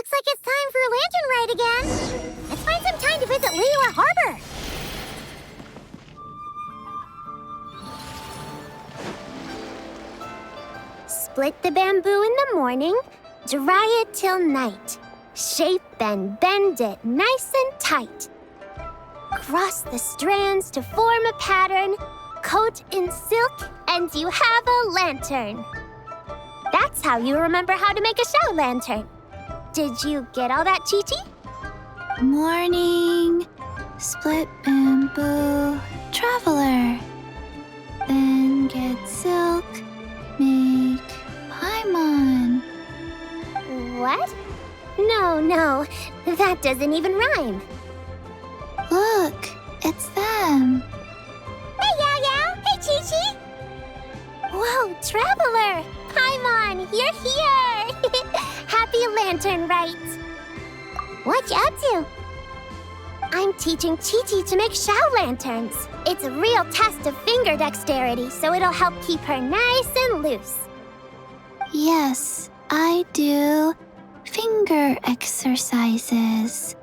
Looks like it's time for Lantern Rite again. Let's find some time to visit Liyue Harbor. Split the bamboo in the morning, dry it till night. Shape and bend it nice and tight. Cross the strands to form a pattern, coat in silk, and you have a lantern. That's how you remember how to make a show lantern. Did you get all that, Qiqi? Morning, split bamboo, traveler. Then get silk, make paimon. What? No, that doesn't even rhyme. Look, it's them. Hey, Yaoyao! Hey, Qiqi! Whoa, traveler! Paimon, you're here! Happy Lantern Rite! What you up to? I'm teaching Qiqi to make show lanterns. It's a real test of finger dexterity, so it'll help keep her nice and loose. Yes, I do finger exercises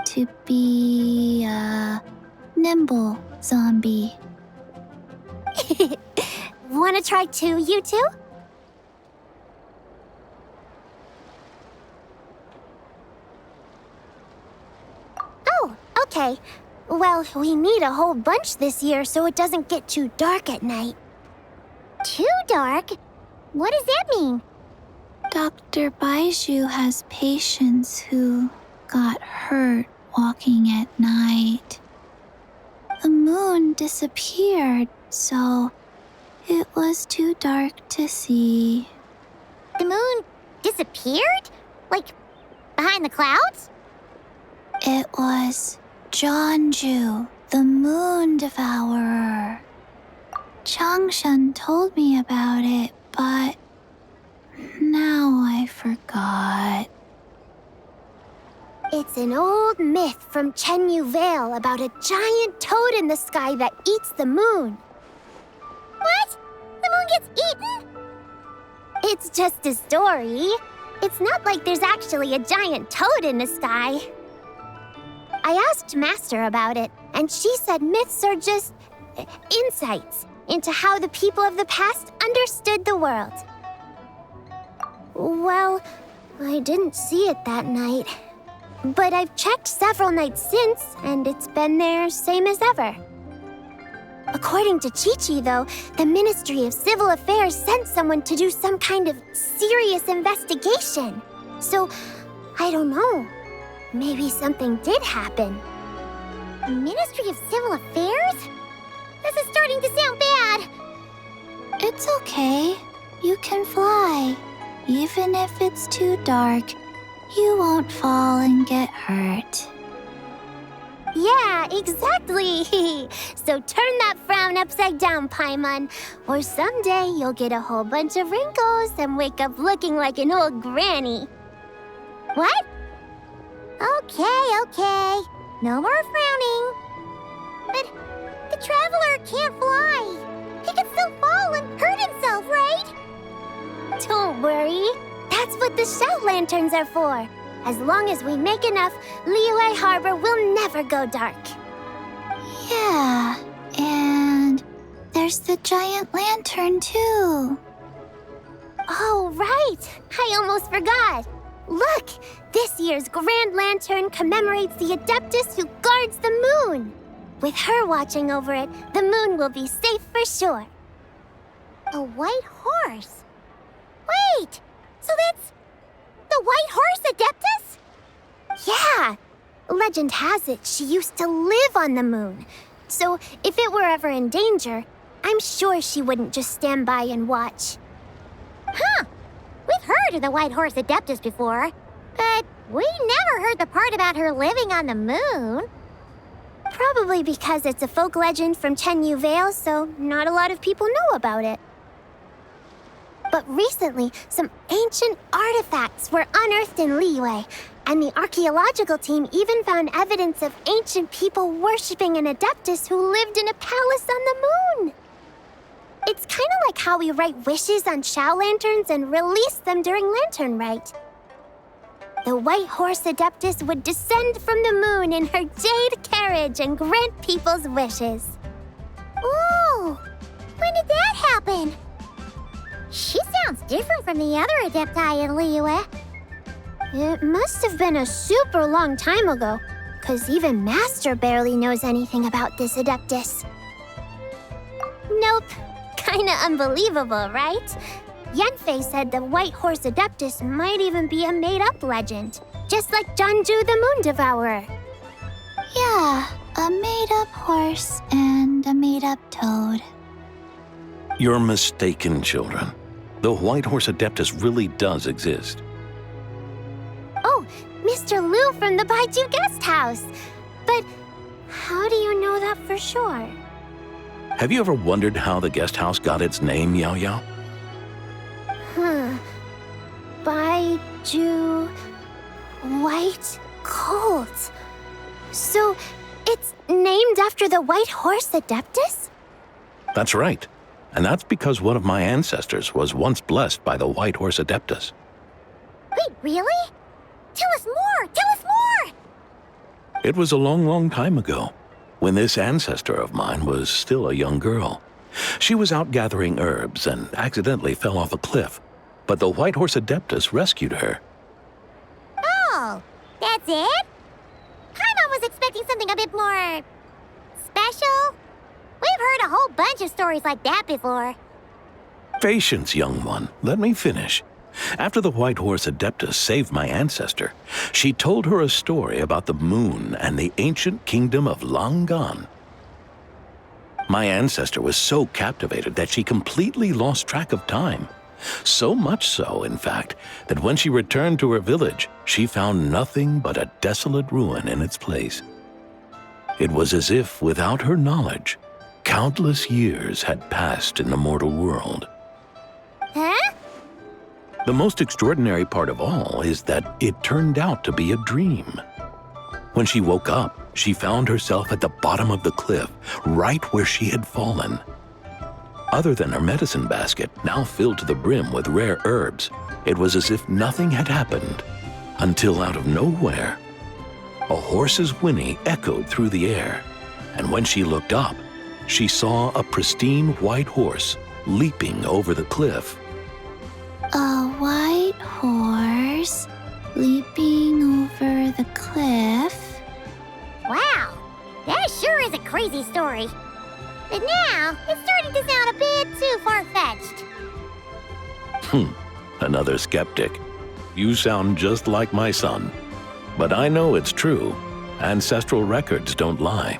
to be a nimble zombie. Wanna try too, you two? Oh, okay. Well, we need a whole bunch this year so it doesn't get too dark at night. Too dark? What does that mean? Dr. Baiju has patients who got hurt walking at night. The moon disappeared, so it was too dark to see. The moon disappeared? Like, behind the clouds? It was Zhongju, the moon devourer. Chongyun told me about it, but now I forgot. It's an old myth from Chenyu Vale about a giant toad in the sky that eats the moon. What? The moon gets eaten? It's just a story. It's not like there's actually a giant toad in the sky. I asked Master about it, and she said myths are just insights into how the people of the past understood the world. Well, I didn't see it that night. But I've checked several nights since, and it's been there same as ever. According to Qiqi, though, the Ministry of Civil Affairs sent someone to do some kind of serious investigation. So, I don't know. Maybe something did happen. Ministry of Civil Affairs? This is starting to sound bad. It's okay. You can fly. Even if it's too dark, you won't fall and get hurt. Yeah, exactly. So turn that frown upside down, Paimon, or someday you'll get a whole bunch of wrinkles and wake up looking like an old granny. What? Okay. No more frowning. But the traveler can't fly. He can still fall and hurt himself, right? Don't worry. That's what the show lanterns are for. As long as we make enough, Liyue Harbor will never go dark. Yeah, and there's the giant lantern too. Oh, right. I almost forgot. Look, this year's Grand Lantern commemorates the Adeptus who guards the moon. With her watching over it, the moon will be safe for sure. A white horse? Wait, so that's the white horse Adeptus? Yeah. Legend has it she used to live on the moon. So if it were ever in danger, I'm sure she wouldn't just stand by and watch. Huh. We've heard of the white horse Adeptus before, but we never heard the part about her living on the moon. Probably because it's a folk legend from Chenyu Vale, so not a lot of people know about it. But recently, some ancient artifacts were unearthed in Liyue, and the archaeological team even found evidence of ancient people worshipping an Adeptus who lived in a palace on the moon. It's kind of like how we write wishes on show lanterns and release them during Lantern Rite. the White Horse Adeptus would descend from the moon in her jade carriage and grant people's wishes. Ooh! When did that happen? She sounds different from the other Adepti in Liyue. It must have been a super long time ago, because even Master barely knows anything about this Adeptus. Nope. Kinda unbelievable, right? Yanfei said the White Horse Adeptus might even be a made-up legend, just like Zhongli the Moon Devourer. Yeah, a made-up horse and a made-up toad. You're mistaken, children. The White Horse Adeptus really does exist. Oh, Mr. Liu from the Baiju Guest House. But how do you know that for sure? Have you ever wondered how the guest house got its name, Yaoyao? Baiju... White Colt. So, it's named after the White Horse Adeptus? That's right. And that's because one of my ancestors was once blessed by the White Horse Adeptus. Wait, really? Tell us more! Tell us more! It was a long, long time ago, when this ancestor of mine was still a young girl. She was out gathering herbs and accidentally fell off a cliff, but the White Horse Adeptus rescued her. Oh, that's it? Paimon was expecting something a bit more... special? We've heard a whole bunch of stories like that before. Patience, young one. Let me finish. After the White Horse Adeptus saved my ancestor, she told her a story about the moon and the ancient kingdom of Langan. My ancestor was so captivated that she completely lost track of time. So much so, in fact, that when she returned to her village, she found nothing but a desolate ruin in its place. It was as if, without her knowledge, countless years had passed in the mortal world. Huh? The most extraordinary part of all is that it turned out to be a dream. When she woke up, she found herself at the bottom of the cliff, right where she had fallen. Other than her medicine basket, now filled to the brim with rare herbs, it was as if nothing had happened, until out of nowhere, a horse's whinny echoed through the air, and when she looked up, she saw a pristine white horse leaping over the cliff. A white horse leaping over the cliff? Wow, that sure is a crazy story. But now, it's starting to sound a bit too far-fetched. Another skeptic. You sound just like my son. But I know it's true. Ancestral records don't lie.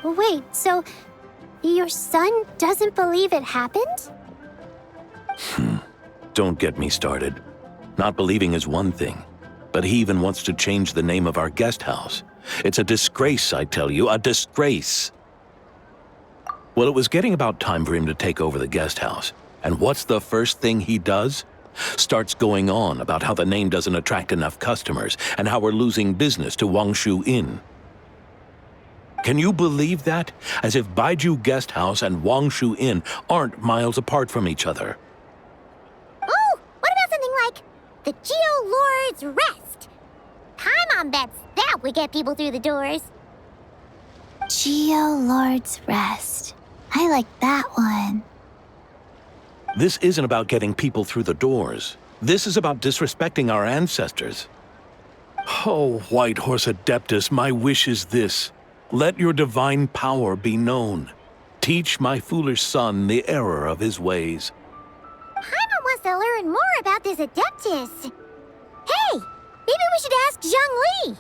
Wait, so your son doesn't believe it happened? Don't get me started. Not believing is one thing, but he even wants to change the name of our guest house. It's a disgrace, I tell you, a disgrace. Well, it was getting about time for him to take over the guest house. And what's the first thing he does? Starts going on about how the name doesn't attract enough customers and how we're losing business to Wangshu Inn. Can you believe that? As if Baiju Guest House and Wangshu Inn aren't miles apart from each other. Oh, what about something like the Geo Lord's Rest? Paimon bets that would get people through the doors. Geo Lord's Rest. I like that one. This isn't about getting people through the doors. This is about disrespecting our ancestors. Oh, White Horse Adeptus, my wish is this. Let your divine power be known. Teach my foolish son the error of his ways. Paimon wants to learn more about this Adeptus. Hey, maybe we should ask Zhongli.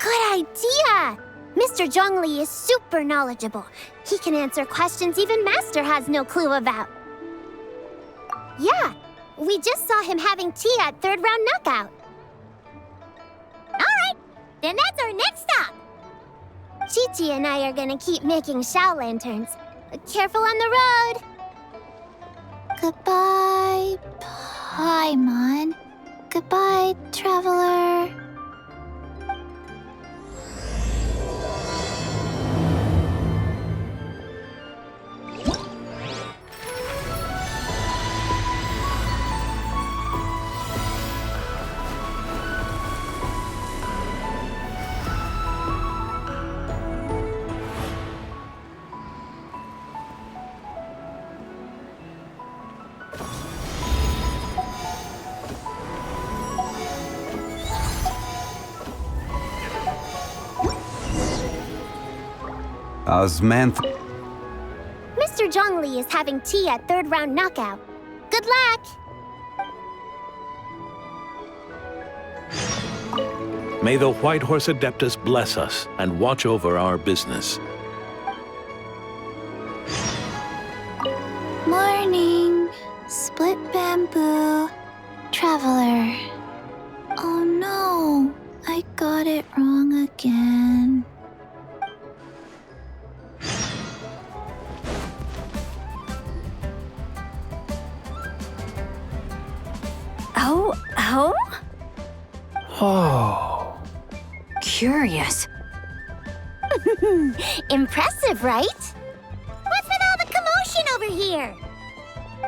Good idea! Mr. Zhongli is super knowledgeable. He can answer questions even Master has no clue about. Yeah, we just saw him having tea at third round knockout. All right, then that's our next stop. Qiqi and I are gonna keep making Xiao lanterns. Careful on the road. Goodbye, Paimon. Goodbye, traveler. Osmanth. Mr. Zhongli is having tea at third round knockout. Good luck! May the White Horse Adeptus bless us and watch over our business. Morning. Split bamboo. Traveler. Oh no, I got it wrong again. Oh? Oh. Curious. Impressive, right? What's with all the commotion over here?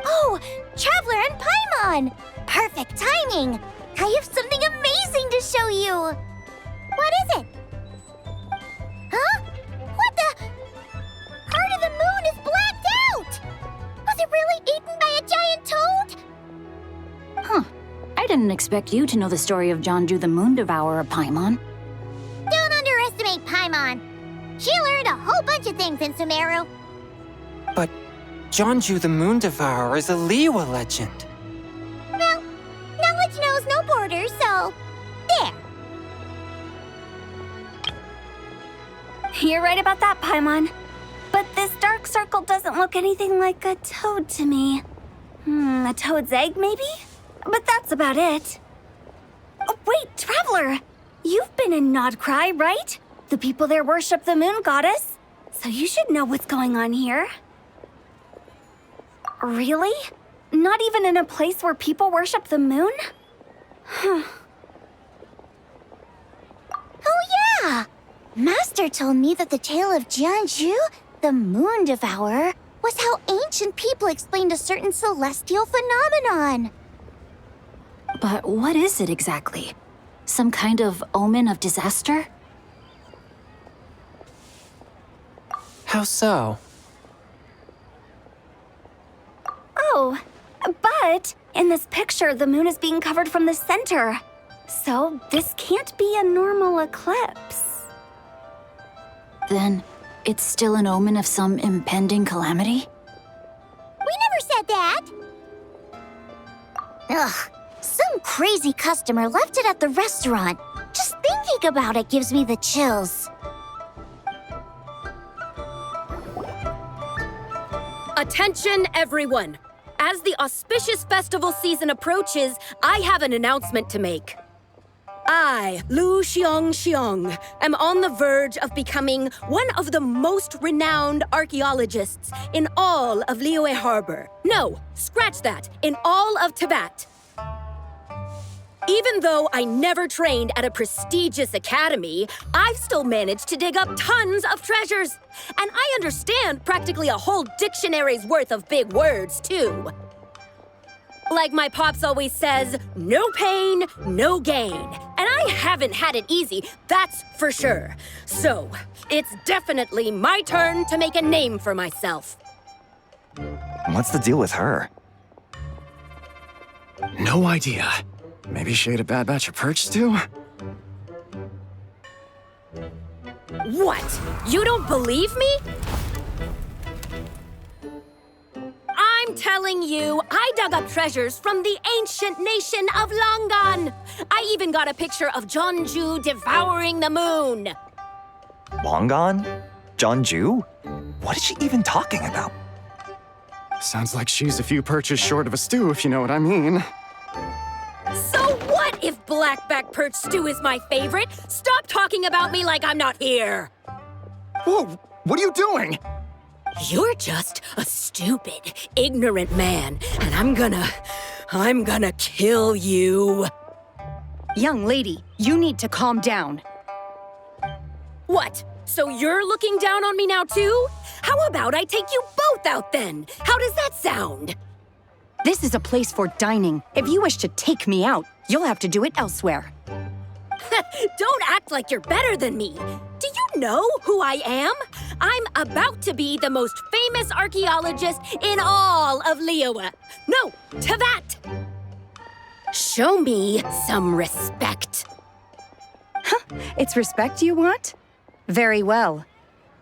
Oh, Traveler and Paimon! Perfect timing! I have something amazing to show you! What is it? Huh? What the? Part of the moon is blacked out! Was it really eaten by a giant toad? Huh. I didn't expect you to know the story of Zhongli the Moon Devourer, Paimon. Don't underestimate Paimon. She learned a whole bunch of things in Sumeru. But Zhongli the Moon Devourer is a Liyue legend. Well, knowledge knows no borders, so there. You're right about that, Paimon. But this dark circle doesn't look anything like a toad to me. A toad's egg, maybe? But that's about it. Oh, wait, Traveler! You've been in Nodcry, right? The people there worship the moon goddess. So you should know what's going on here. Really? Not even in a place where people worship the moon? Oh yeah! Master told me that the tale of Jianzhu, the Moon Devourer, was how ancient people explained a certain celestial phenomenon. But what is it exactly? Some kind of omen of disaster? How so? Oh, but in this picture, the moon is being covered from the center. So this can't be a normal eclipse. Then it's still an omen of some impending calamity? We never said that! Ugh, some crazy customer left it at the restaurant. Just thinking about it gives me the chills. Attention, everyone! As the auspicious festival season approaches, I have an announcement to make. I, Lu Xiang, am on the verge of becoming one of the most renowned archaeologists in all of Liyue Harbor. No, scratch that, in all of Tibet. Even though I never trained at a prestigious academy, I've still managed to dig up tons of treasures. And I understand practically a whole dictionary's worth of big words, too. Like my pops always says, no pain, no gain. And I haven't had it easy, that's for sure. So, it's definitely my turn to make a name for myself. What's the deal with her? No idea. Maybe she ate a bad batch of perch stew? What? You don't believe me? I'm telling you, I dug up treasures from the ancient nation of Langan. I even got a picture of Zhongli devouring the moon. Langan? Zhongli? What is she even talking about? Sounds like she's a few perches short of a stew, if you know what I mean. So what if blackback perch stew is my favorite? Stop talking about me like I'm not here. Whoa, what are you doing? You're just a stupid, ignorant man, and I'm gonna kill you. Young lady, you need to calm down. What? So you're looking down on me now too? How about I take you both out then? How does that sound? This is a place for dining. If you wish to take me out, you'll have to do it elsewhere. Don't act like you're better than me. Do you know who I am? I'm about to be the most famous archaeologist in all of Liyue. No, Tibet. Show me some respect. It's respect you want? Very well.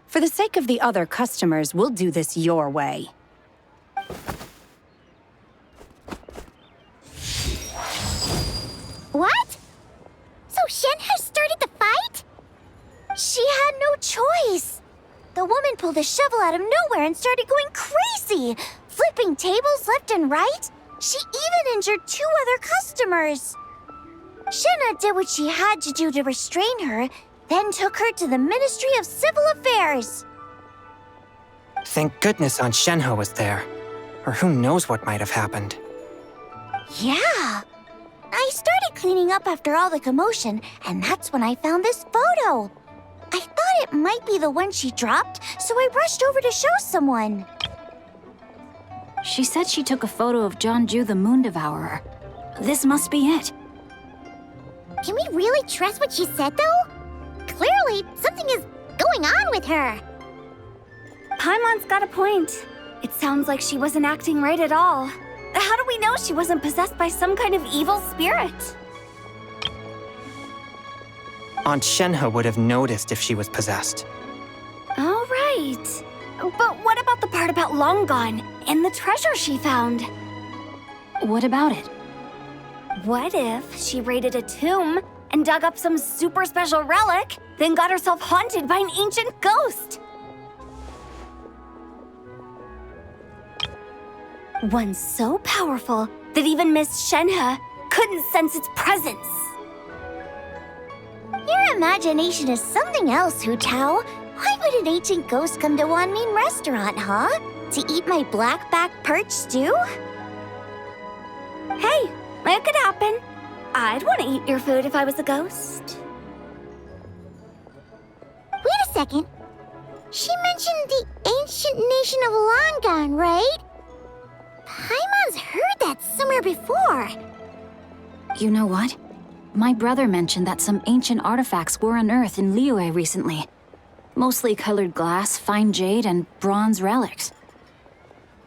For the sake of the other customers, we'll do this your way. What? So Shen has started the fight? She had no choice. The woman pulled a shovel out of nowhere and started going crazy, flipping tables left and right. She even injured 2 other customers. Shenhe did what she had to do to restrain her, then took her to the Ministry of Civil Affairs. Thank goodness Aunt Shenhe was there. Or who knows what might have happened. Yeah. I started cleaning up after all the commotion, and that's when I found this photo. I thought it might be the one she dropped, so I rushed over to show someone. She said she took a photo of Zhongli the Moon Devourer. This must be it. Can we really trust what she said, though? Clearly, something is going on with her. Paimon's got a point. It sounds like she wasn't acting right at all. How do we know she wasn't possessed by some kind of evil spirit? Aunt Shenhe would have noticed if she was possessed. All right. But what about the part about Long Gone and the treasure she found? What about it? What if she raided a tomb and dug up some super special relic, then got herself haunted by an ancient ghost? One so powerful that even Miss Shenhe couldn't sense its presence. Your imagination is something else, Hu Tao. Why would an ancient ghost come to Wanmin restaurant, huh? To eat my blackback perch stew? Hey, it could happen. I'd want to eat your food if I was a ghost. Wait a second. She mentioned the ancient nation of Longan, right? Paimon's heard that somewhere before. You know what? My brother mentioned that some ancient artifacts were unearthed in Liyue recently. Mostly colored glass, fine jade, and bronze relics.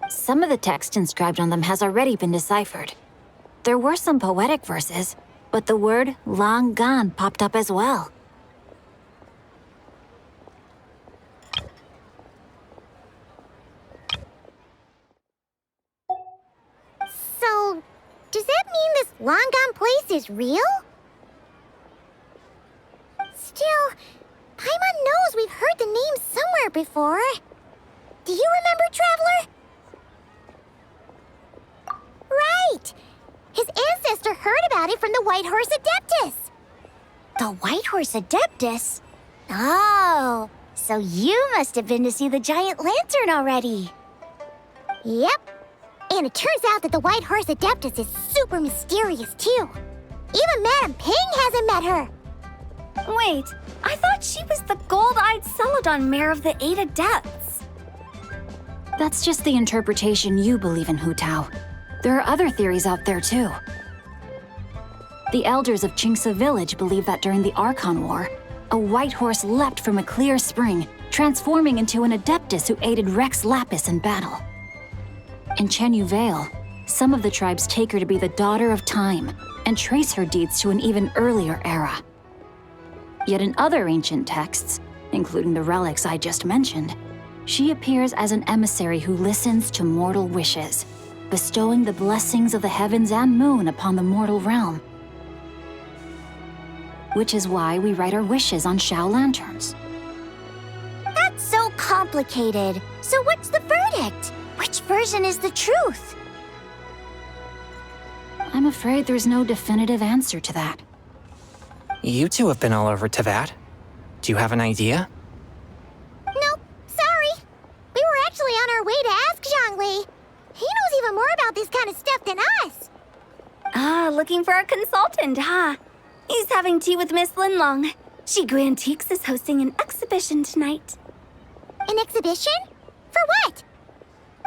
Some of the text inscribed on them has already been deciphered. There were some poetic verses, but the word long gone popped up as well. So, does that mean this Longan place is real? Still, Paimon knows we've heard the name somewhere before. Do you remember, Traveler? Right! His ancestor heard about it from the White Horse Adeptus. The White Horse Adeptus? Oh, so you must have been to see the giant lantern already. Yep. And it turns out that the White Horse Adeptus is super mysterious, too. Even Madame Ping hasn't met her. Wait, I thought she was the gold-eyed Celadon mare of the 8 Adepts. That's just the interpretation you believe in, Hu Tao. There are other theories out there, too. The elders of Qingce village believe that during the Archon War, a white horse leapt from a clear spring, transforming into an Adeptus who aided Rex Lapis in battle. In Chenyu Vale, some of the tribes take her to be the daughter of time and trace her deeds to an even earlier era. Yet in other ancient texts, including the relics I just mentioned, she appears as an emissary who listens to mortal wishes, bestowing the blessings of the heavens and moon upon the mortal realm. Which is why we write our wishes on Shao lanterns. That's so complicated. So what's the verdict? Which version is the truth? I'm afraid there's no definitive answer to that. You two have been all over Tevat. Do you have an idea? Nope, sorry. We were actually on our way to ask Zhongli. He knows even more about this kind of stuff than us. Ah, looking for a consultant, huh? He's having tea with Miss Linlang. Qiqi Antiques is hosting an exhibition tonight. An exhibition? For what?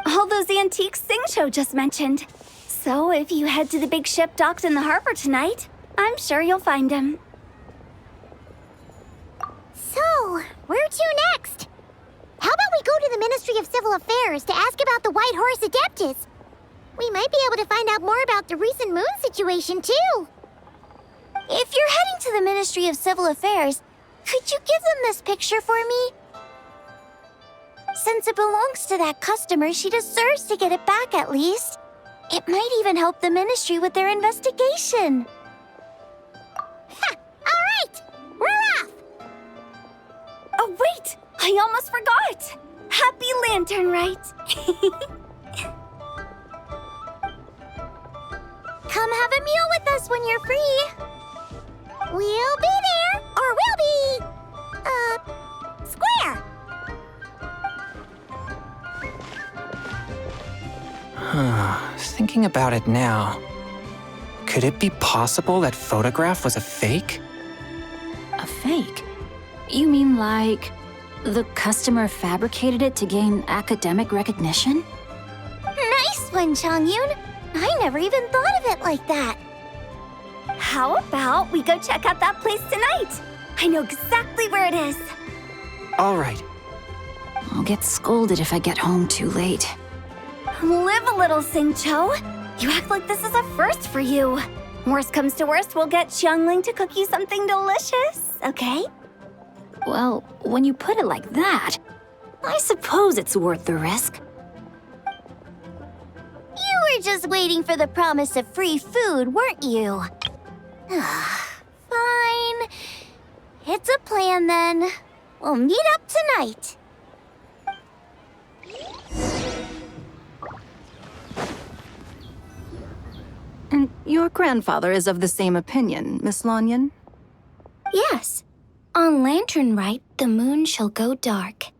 All those antiques Xingqiu just mentioned. So if you head to the big ship docked in the harbor tonight, I'm sure you'll find him. So, where to next? How about we go to the Ministry of Civil Affairs to ask about the White Horse Adeptus? We might be able to find out more about the recent moon situation, too. If you're heading to the Ministry of Civil Affairs, could you give them this picture for me? Since it belongs to that customer, she deserves to get it back at least. It might even help the ministry with their investigation. Ha! All right! We're off! Oh, wait! I almost forgot! Happy Lanternlit! Come have a meal with us when you're free. We'll be there, or we'll be... square. Thinking about it now, could it be possible that photograph was a fake? A fake? You mean like the customer fabricated it to gain academic recognition? Nice one, Chongyun. I never even thought of it like that. How about we go check out that place tonight? I know exactly where it is. All right. I'll get scolded if I get home too late. Live a little, Xingqiu. You act like this is a first for you. Worst comes to worst, we'll get Xiangling to cook you something delicious, okay? Well, when you put it like that, I suppose it's worth the risk. You were just waiting for the promise of free food, weren't you? Fine. It's a plan then. We'll meet up tonight. And your grandfather is of the same opinion, Miss Lanyan? Yes. On Lanternlit, the moon shall go dark.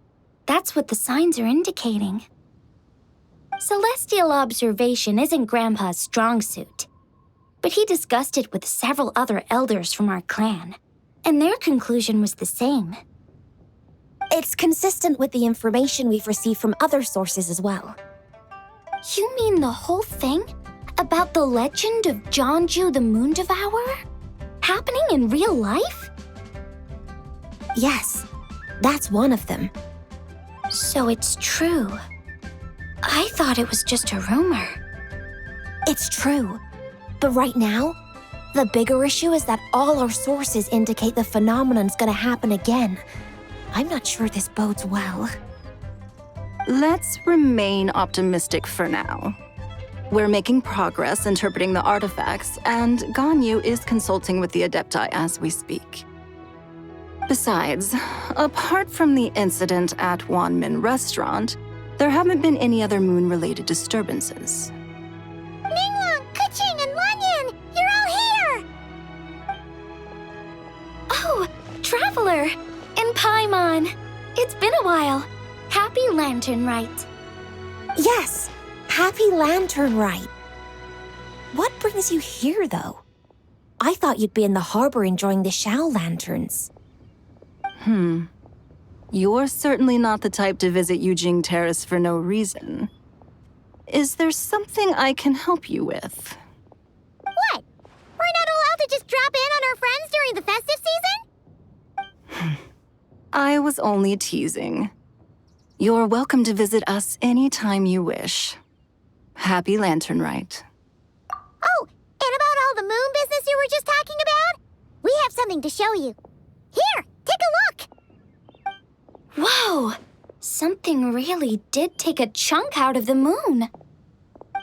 That's what the signs are indicating. Celestial observation isn't Grandpa's strong suit. But he discussed it with several other elders from our clan, and their conclusion was the same. It's consistent with the information we've received from other sources as well. You mean the whole thing? About the legend of Zhongli the Moon Devourer? Happening in real life? Yes, that's one of them. So it's true. I thought it was just a rumor. It's true. But right now, the bigger issue is that all our sources indicate the phenomenon's gonna happen again. I'm not sure this bodes well. Let's remain optimistic for now. We're making progress interpreting the artifacts, and Ganyu is consulting with the Adepti as we speak. Besides, apart from the incident at Wanmin Restaurant, there haven't been any other moon-related disturbances. Linlang, Qiqi, and Lanyan, you're all here! Oh, Traveler! And Paimon. It's been a while. Happy Lanternlit. Yes, happy Lanternlit. What brings you here, though? I thought you'd be in the harbor enjoying the Shao lanterns. You're certainly not the type to visit Yujing Terrace for no reason. Is there something I can help you with? What? We're not allowed to just drop in on our friends during the festive season? I was only teasing. You're welcome to visit us anytime you wish. Happy Lanternlit. Oh, and about all the moon business you were just talking about? We have something to show you. Here, take a look! Whoa! Something really did take a chunk out of the moon.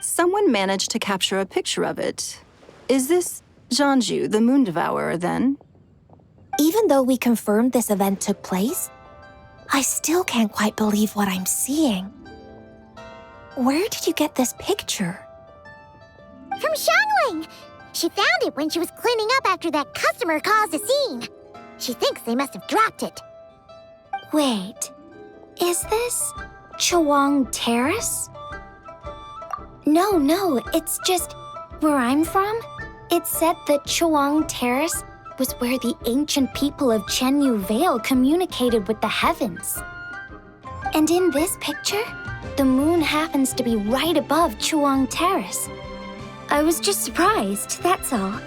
Someone managed to capture a picture of it. Is this Zhongli, the Moon Devourer, then? Even though we confirmed this event took place, I still can't quite believe what I'm seeing. Where did you get this picture? From Xiangling! She found it when she was cleaning up after that customer caused a scene. She thinks they must have dropped it. Wait, is this Chongyun Terrace? No, it's just where I'm from. It said that Chongyun Terrace was where the ancient people of Chenyu Vale communicated with the heavens. And in this picture, the moon happens to be right above Chongyun Terrace. I was just surprised, that's all.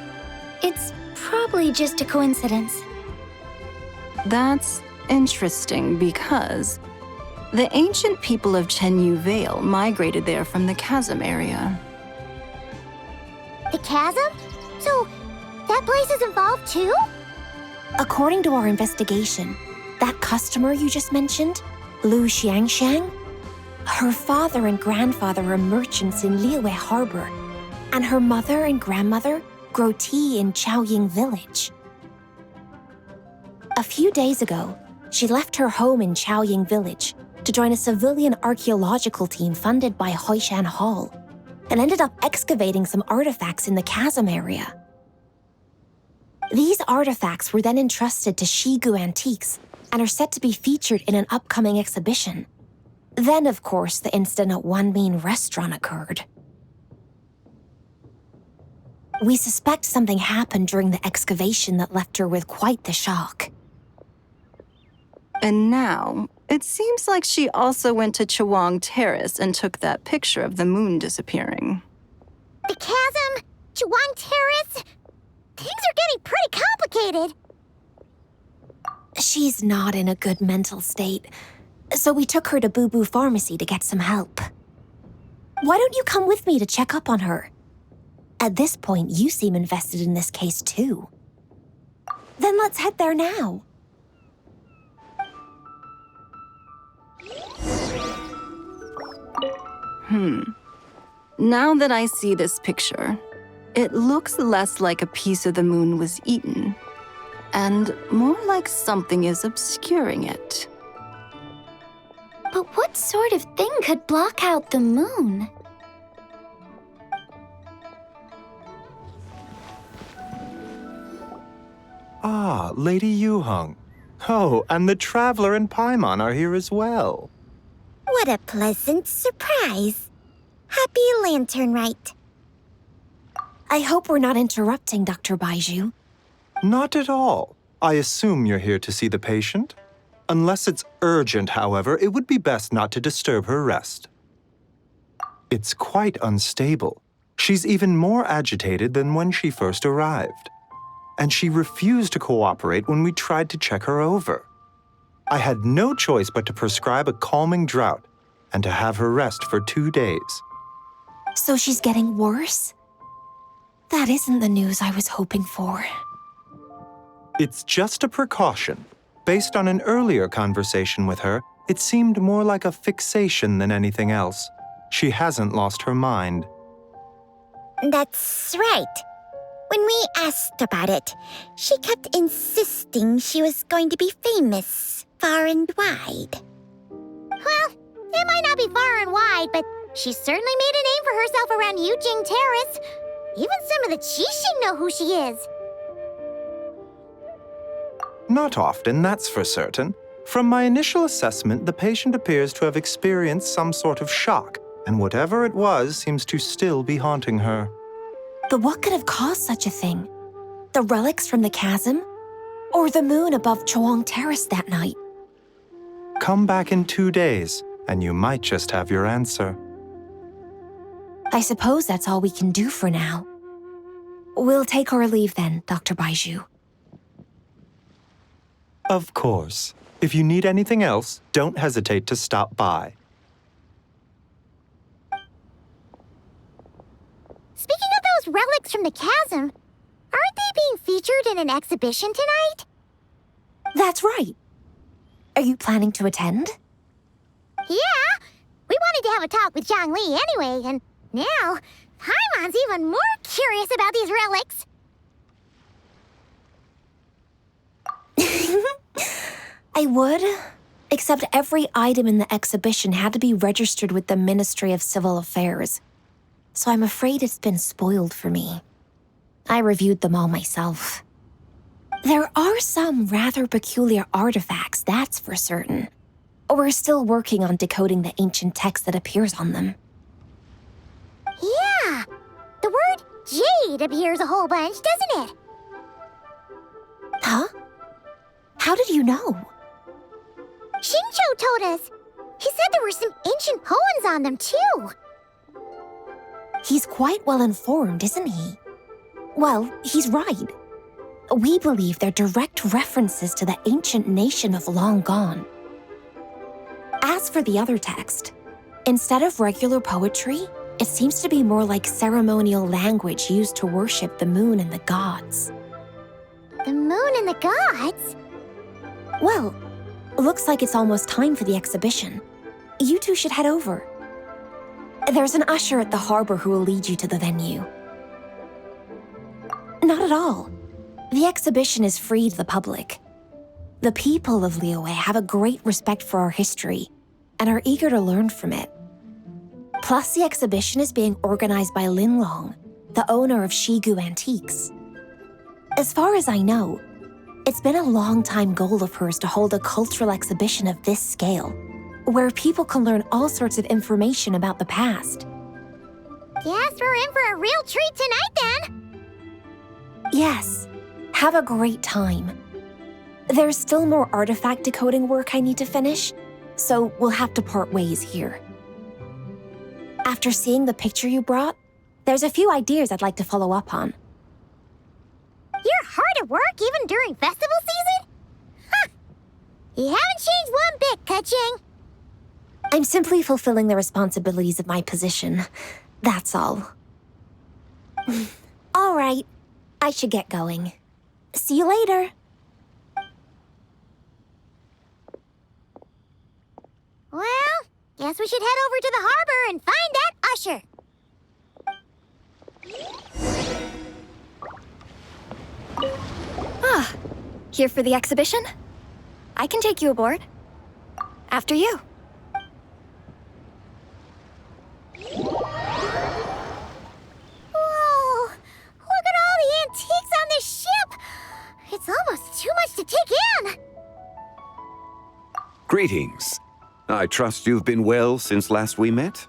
It's probably just a coincidence. That's interesting because the ancient people of Chenyu Vale migrated there from the chasm area. The chasm? So, that place is involved too? According to our investigation, that customer you just mentioned Lu Xiangshang? Her father and grandfather are merchants in Liyue Harbor, and her mother and grandmother grow tea in Chaoying Village. A few days ago, she left her home in Chaoying Village to join a civilian archaeological team funded by Hoishan Hall, and ended up excavating some artifacts in the chasm area. These artifacts were then entrusted to Qiqi Antiques and are set to be featured in an upcoming exhibition. Then, of course, the incident at Wanmin Restaurant occurred. We suspect something happened during the excavation that left her with quite the shock. And now, it seems like she also went to Chawang Terrace and took that picture of the moon disappearing. The chasm? Chawang Terrace? Things are getting pretty complicated. She's not in a good mental state, so we took her to Bubu Pharmacy to get some help. Why don't you come with me to check up on her? At this point, you seem invested in this case too. Then let's head there now. Now that I see this picture, it looks less like a piece of the moon was eaten, and more like something is obscuring it. But what sort of thing could block out the moon? Ah, Lady Yuheng. Oh, and the Traveler and Paimon are here as well. What a pleasant surprise. Happy Lanternlit. I hope we're not interrupting, Dr. Baizhu. Not at all. I assume you're here to see the patient? Unless it's urgent, however, it would be best not to disturb her rest. It's quite unstable. She's even more agitated than when she first arrived. And she refused to cooperate when we tried to check her over. I had no choice but to prescribe a calming draught and to have her rest for 2 days. So she's getting worse? That isn't the news I was hoping for. It's just a precaution. Based on an earlier conversation with her, it seemed more like a fixation than anything else. She hasn't lost her mind. That's right. When we asked about it, she kept insisting she was going to be famous far and wide. Well, it might not be far and wide, but she certainly made a name for herself around Yujing Terrace. Even some of the Qixing know who she is. Not often, that's for certain. From my initial assessment, the patient appears to have experienced some sort of shock, and whatever it was seems to still be haunting her. But what could have caused such a thing? The relics from the chasm? Or the moon above Chawang Terrace that night? Come back in 2 days, and you might just have your answer. I suppose that's all we can do for now. We'll take our leave then, Dr. Baizhu. Of course. If you need anything else, don't hesitate to stop by. Speaking of those relics from the chasm, aren't they being featured in an exhibition tonight? That's right. Are you planning to attend? Yeah, we wanted to have a talk with Zhongli anyway, and now Paimon's even more curious about these relics. I would, except every item in the exhibition had to be registered with the Ministry of Civil Affairs, so I'm afraid it's been spoiled for me. I reviewed them all myself. There are some rather peculiar artifacts, that's for certain. We're still working on decoding the ancient text that appears on them. Yeah, the word jade appears a whole bunch, doesn't it? Huh? How did you know? Xingqiu told us. He said there were some ancient poems on them, too. He's quite well informed, isn't he? Well, he's right. We believe they're direct references to the ancient nation of long gone. As for the other text, instead of regular poetry, it seems to be more like ceremonial language used to worship the moon and the gods. The moon and the gods? Well, Looks like it's almost time for the exhibition. You two should head over. There's an usher at the harbor who will lead you to the venue. Not at all. The exhibition is free to the public. The people of Liyue have a great respect for our history and are eager to learn from it. Plus, the exhibition is being organized by Linlang, the owner of Qiqi Antiques. As far as I know, it's been a long-time goal of hers to hold a cultural exhibition of this scale, where people can learn all sorts of information about the past. Guess we're in for a real treat tonight, then. Yes, have a great time. There's still more artifact decoding work I need to finish, so we'll have to part ways here. After seeing the picture you brought, there's a few ideas I'd like to follow up on. You're hard at work even during festival season? Huh! You haven't changed one bit, Ka-ching. I'm simply fulfilling the responsibilities of my position. That's all. All right, I should get going. See you later. Well, guess we should head over to the harbor and find that usher. Ah, here for the exhibition? I can take you aboard. After you. Whoa! Look at all the antiques on this ship! It's almost too much to take in! Greetings. I trust you've been well since last we met?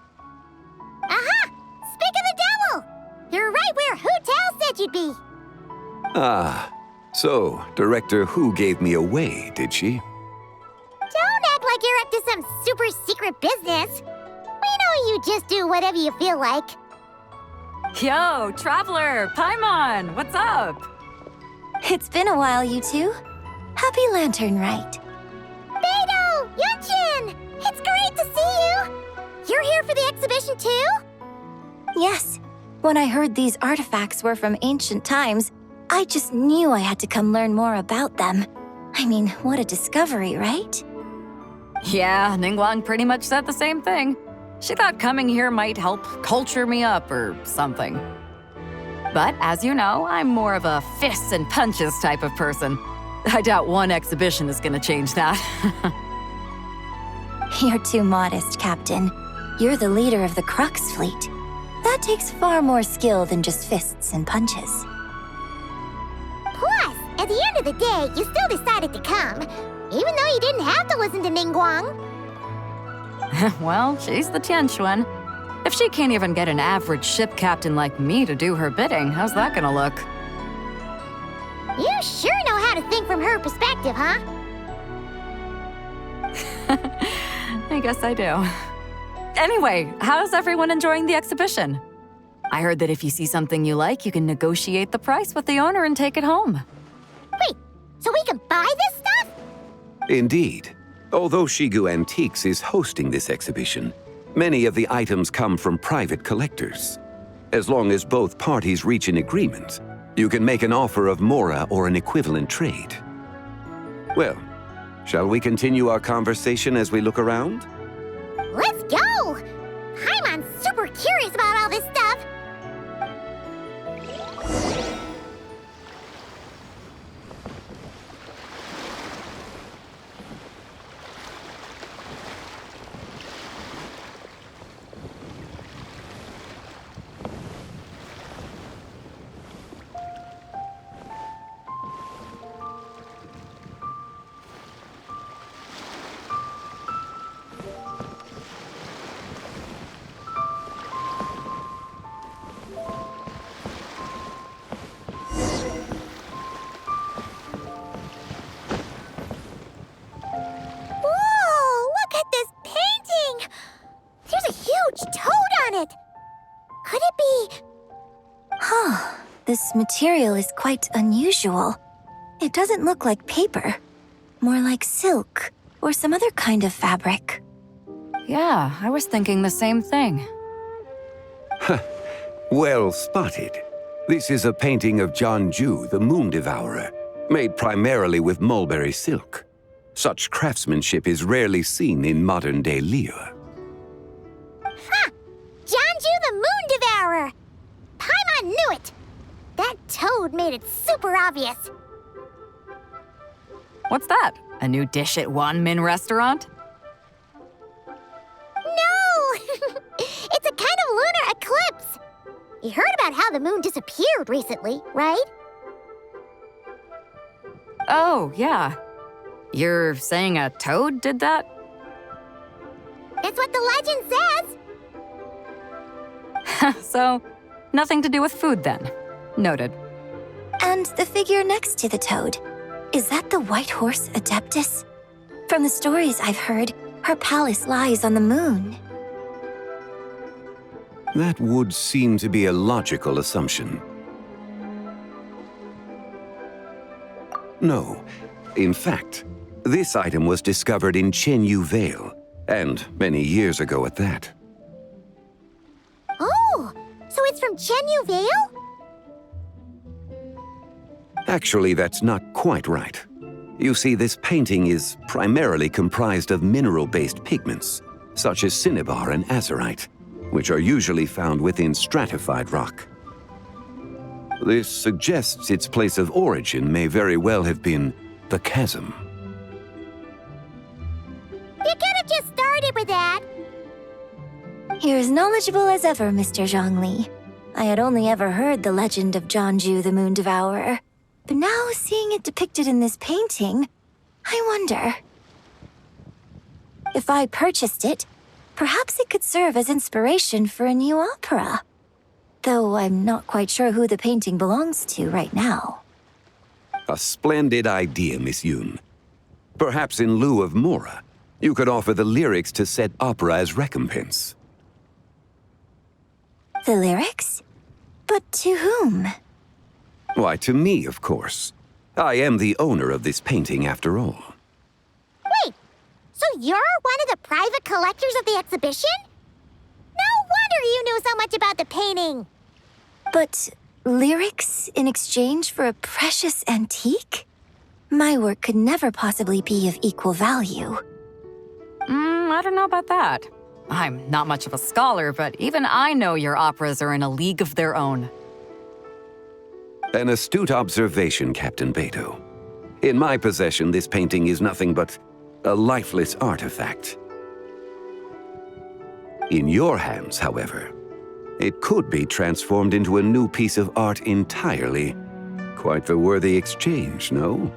Aha! Speak of the devil! You're right where Hu Tao said you'd be. Ah, so Director Hu gave me away, did she? Don't act like you're up to some super secret business. We know you just do whatever you feel like. Yo, Traveler, Paimon, what's up? It's been a while, you two. Happy Lanternlit. Beidou! Yujing! It's great to see you! You're here for the exhibition too? Yes. When I heard these artifacts were from ancient times, I just knew I had to come learn more about them. I mean, what a discovery, right? Yeah, Ningguang pretty much said the same thing. She thought coming here might help culture me up or something. But as you know, I'm more of a fists and punches type of person. I doubt one exhibition is gonna change that. You're too modest, Captain. You're the leader of the Crux fleet. That takes far more skill than just fists and punches. Plus, at the end of the day, you still decided to come, even though you didn't have to listen to Ningguang. Well, she's the Tianquan. If she can't even get an average ship captain like me to do her bidding, how's that gonna look? You sure know how to think from her perspective, huh? I guess I do. Anyway, how's everyone enjoying the exhibition? I heard that if you see something you like, you can negotiate the price with the owner and take it home. Wait, so we can buy this stuff? Indeed. Although Qiqi Antiques is hosting this exhibition, many of the items come from private collectors. As long as both parties reach an agreement, you can make an offer of mora or an equivalent trade. Well, shall we continue our conversation as we look around? Let's go! I'm super curious about all this stuff. Could it be... Huh. This material is quite unusual. It doesn't look like paper. More like silk, or some other kind of fabric. Yeah, I was thinking the same thing. Well spotted. This is a painting of Zhongju, the Moon Devourer, made primarily with mulberry silk. Such craftsmanship is rarely seen in modern-day Liyue. Ha! Zhongli the Moon Devourer! Paimon knew it! That toad made it super obvious. What's that? A new dish at Wanmin restaurant? No! It's a kind of lunar eclipse. You heard about how the moon disappeared recently, right? Oh, yeah. You're saying a toad did that? That's what the legend says. So, nothing to do with food then. Noted. And the figure next to the toad, is that the white horse Adeptus? From the stories I've heard, her palace lies on the moon. That would seem to be a logical assumption. No. In fact, this item was discovered in Qiqi Vale, and many years ago at that. Oh, so it's from Qiqi Vale? Actually, that's not quite right. You see, this painting is primarily comprised of mineral-based pigments, such as cinnabar and azurite, which are usually found within stratified rock. This suggests its place of origin may very well have been the chasm. You could have just started with that. You're as knowledgeable as ever, Mr. Zhongli. I had only ever heard the legend of Zhongli the Moon Devourer, but now seeing it depicted in this painting, I wonder. If I purchased it, perhaps it could serve as inspiration for a new opera. Though I'm not quite sure who the painting belongs to right now. A splendid idea, Miss Yun. Perhaps in lieu of Mora, you could offer the lyrics to said opera as recompense. The lyrics? But to whom? Why, to me, of course. I am the owner of this painting, after all. Wait, so you're one of the private collectors of the exhibition? No wonder you knew so much about the painting. But lyrics in exchange for a precious antique? My work could never possibly be of equal value. I don't know about that. I'm not much of a scholar, but even I know your operas are in a league of their own. An astute observation, Captain Beto. In my possession, this painting is nothing but a lifeless artifact. In your hands, however, it could be transformed into a new piece of art entirely. Quite the worthy exchange, no?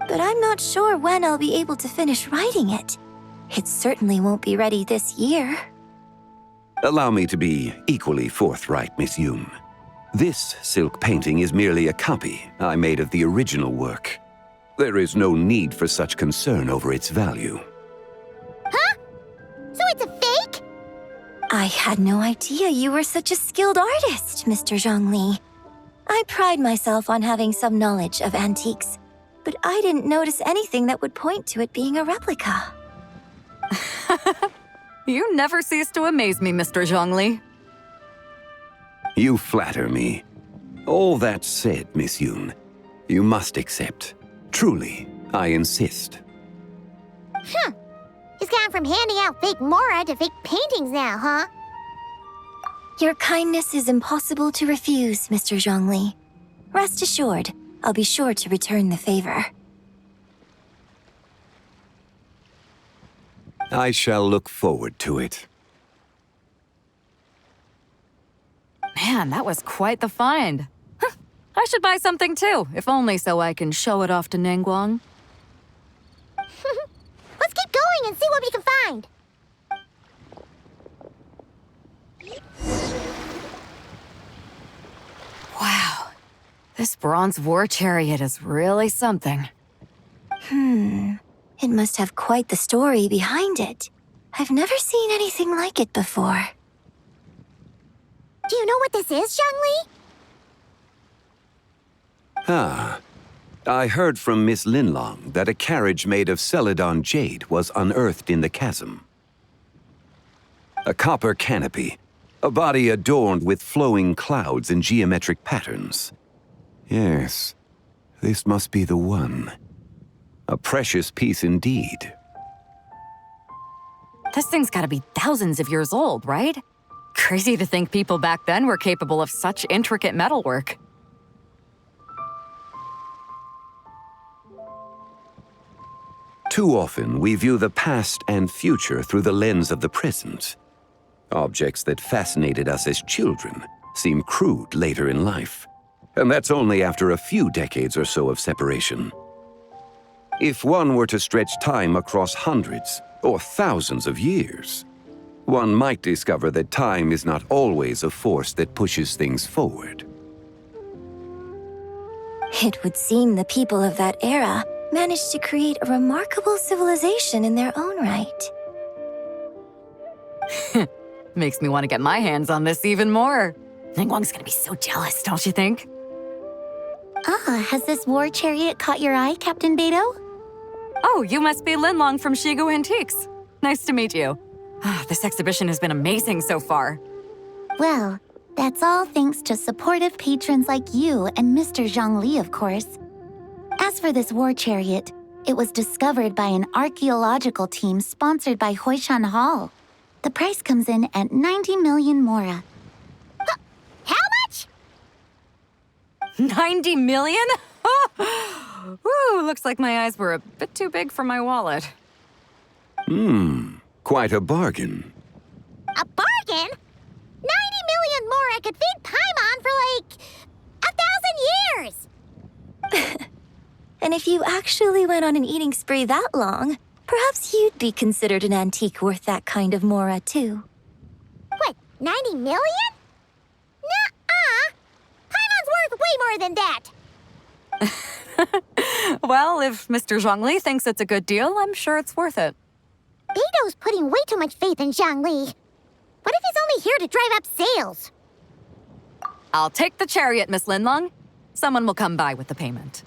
But I'm not sure when I'll be able to finish writing it. It certainly won't be ready this year. Allow me to be equally forthright, Miss Yun. This silk painting is merely a copy I made of the original work. There is no need for such concern over its value. Huh? So it's a fake? I had no idea you were such a skilled artist, Mr. Zhongli. I pride myself on having some knowledge of antiques, but I didn't notice anything that would point to it being a replica. You never cease to amaze me, Mr. Zhongli. You flatter me. All that said, Miss Yun, you must accept. Truly, I insist. He's gone from handing out fake Mora to fake paintings now, huh? Your kindness is impossible to refuse, Mr. Zhongli. Rest assured, I'll be sure to return the favor. I shall look forward to it. Man, that was quite the find. I should buy something too, if only so I can show it off to Ningguang. Let's keep going and see what we can find. Wow, this bronze war chariot is really something. It must have quite the story behind it. I've never seen anything like it before. Do you know what this is, Xiangling? Ah, I heard from Miss Linlang that a carriage made of Celadon jade was unearthed in the chasm. A copper canopy, a body adorned with flowing clouds and geometric patterns. Yes, this must be the one. A precious piece indeed. This thing's gotta be thousands of years old, right? Crazy to think people back then were capable of such intricate metalwork. Too often, we view the past and future through the lens of the present. Objects that fascinated us as children seem crude later in life. And that's only after a few decades or so of separation. If one were to stretch time across hundreds or thousands of years, one might discover that time is not always a force that pushes things forward. It would seem the people of that era managed to create a remarkable civilization in their own right. Makes me want to get my hands on this even more. Ningguang's gonna be so jealous, don't you think? Ah, has this war chariot caught your eye, Captain Beidou? Oh, you must be Linlang from Qiqi Antiques. Nice to meet you. This exhibition has been amazing so far. Well, that's all thanks to supportive patrons like you and Mr. Zhongli, of course. As for this war chariot, it was discovered by an archaeological team sponsored by Huishan Hall. The price comes in at 90 million mora. How much? 90 million? Woo, looks like my eyes were a bit too big for my wallet. Quite a bargain. A bargain? 90 million mora could feed Paimon for like 1,000 years! And if you actually went on an eating spree that long, perhaps you'd be considered an antique worth that kind of mora, too. What, 90 million? Nuh-uh! Paimon's worth way more than that! Well, if Mr. Zhongli thinks it's a good deal, I'm sure it's worth it. Beidou's putting way too much faith in Xiangling. What if he's only here to drive up sales? I'll take the chariot, Miss Linlang. Someone will come by with the payment.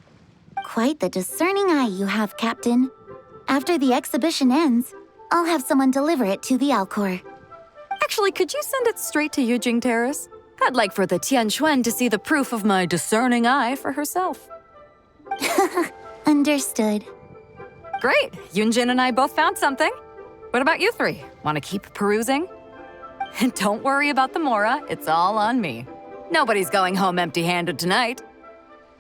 Quite the discerning eye you have, Captain. After the exhibition ends, I'll have someone deliver it to the Alcor. Actually, could you send it straight to Yujing Terrace? I'd like for the Tianquan to see the proof of my discerning eye for herself. Understood. Great! Yunjin and I both found something. What about you three? Want to keep perusing? And don't worry about the mora, it's all on me. Nobody's going home empty-handed tonight.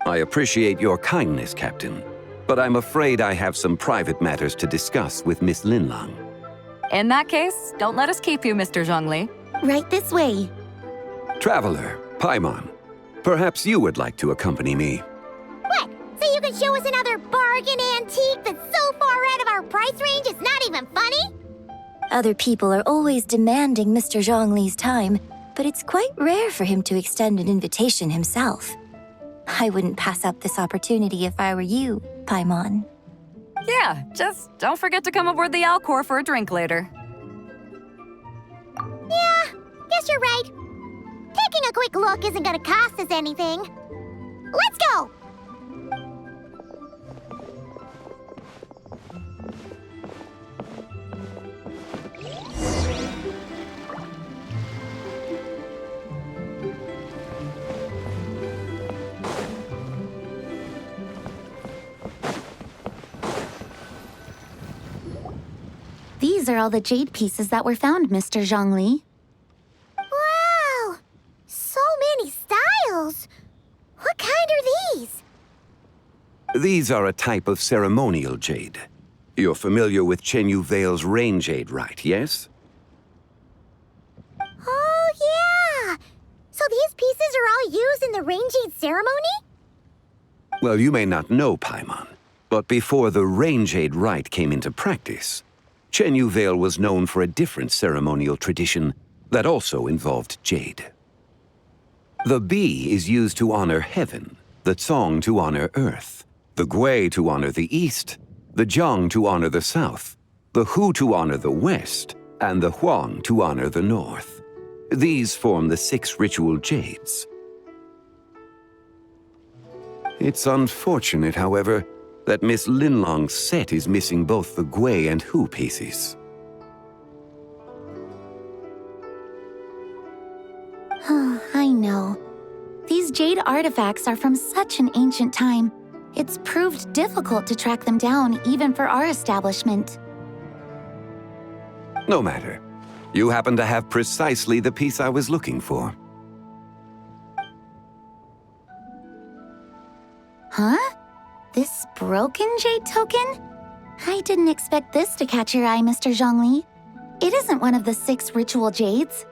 I appreciate your kindness, Captain, but I'm afraid I have some private matters to discuss with Miss Linlang. In that case, don't let us keep you, Mr. Zhongli. Right this way. Traveler, Paimon, perhaps you would like to accompany me. What? So you can show us another bargain antique that's so far out of our price range it's not even funny? Other people are always demanding Mr. Zhongli's time, but it's quite rare for him to extend an invitation himself. I wouldn't pass up this opportunity if I were you, Paimon. Yeah, just don't forget to come aboard the Alcor for a drink later. Yeah, guess you're right. Taking a quick look isn't gonna cost us anything. Let's go! These are all the jade pieces that were found, Mr. Zhongli. Wow! So many styles! What kind are these? These are a type of ceremonial jade. You're familiar with Chenyu Vale's rain jade, right, yes? Oh, yeah! So these pieces are all used in the rain jade ceremony? Well, you may not know, Paimon, but before the rain jade rite came into practice, Chenyu Vale was known for a different ceremonial tradition that also involved jade. The bee is used to honor heaven, the Tsong to honor earth, the Gui to honor the east, the Jiang to honor the south, the Hu to honor the west, and the Huang to honor the north. These form the 6 ritual jades. It's unfortunate, however, that Miss Linlang's set is missing both the Gui and Hu pieces. I know. These jade artifacts are from such an ancient time. It's proved difficult to track them down, even for our establishment. No matter. You happen to have precisely the piece I was looking for. Huh? This broken jade token? I didn't expect this to catch your eye, Mr. Zhongli. It isn't one of the 6 ritual jades.